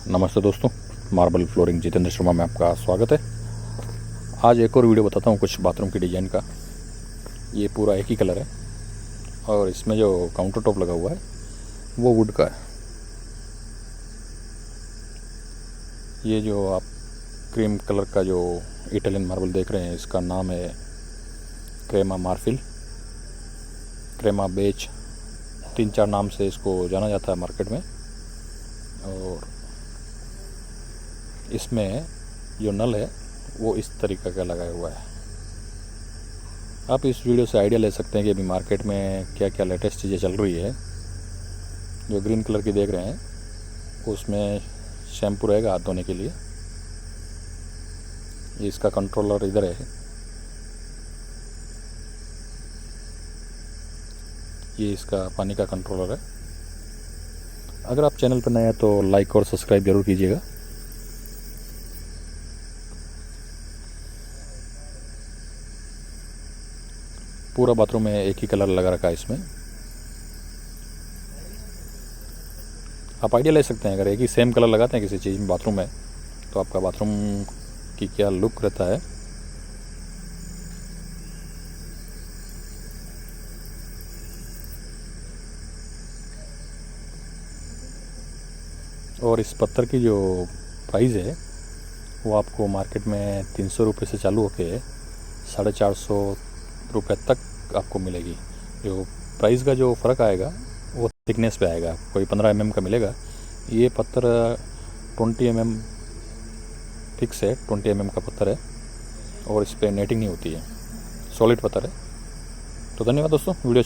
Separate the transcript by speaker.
Speaker 1: नमस्ते दोस्तों, marble flooring Jitendra Sharma में आपका स्वागत है। आज एक और वीडियो बताता हूँ कुछ बाथरूम की डिज़ाइन का। ये पूरा एक ही कलर है और इसमें जो काउंटर टॉप लगा हुआ है वो वुड का है। ये जो आप क्रीम कलर का जो इटालियन मार्बल देख रहे हैं, इसका नाम है क्रेमा मार्फिल, क्रेमा बेच, 3-4 नाम से इसको जाना जाता है मार्केट में। और इसमें जो नल है वो इस तरीक़े का लगाया हुआ है। आप इस वीडियो से आइडिया ले सकते हैं कि अभी मार्केट में क्या क्या लेटेस्ट चीज़ें चल रही है। जो ग्रीन कलर की देख रहे हैं उसमें शैम्पू रहेगा हाथ धोने के लिए। ये इसका कंट्रोलर इधर है। ये इसका पानी का कंट्रोलर है। अगर आप चैनल पर नए हैं तो लाइक और सब्सक्राइब ज़रूर कीजिएगा। पूरा बाथरूम में एक ही कलर लगा रखा है इसमें। आप आइडिया ले सकते हैं, अगर एक ही सेम कलर लगाते हैं किसी चीज़ में बाथरूम में तो आपका बाथरूम की क्या लुक रहता है। और इस पत्थर की जो प्राइस है वो आपको मार्केट में 300 रुपये से चालू होके 450 रुपये तक आपको मिलेगी। जो प्राइस का जो फ़र्क आएगा वो थिकनेस पे आएगा। कोई 15 mm का मिलेगा। ये पत्थर 20 mm फिक्स है, 20 mm का पत्थर है और इस पर नेटिंग नहीं होती है, सॉलिड पत्थर है। तो धन्यवाद दोस्तों, वीडियो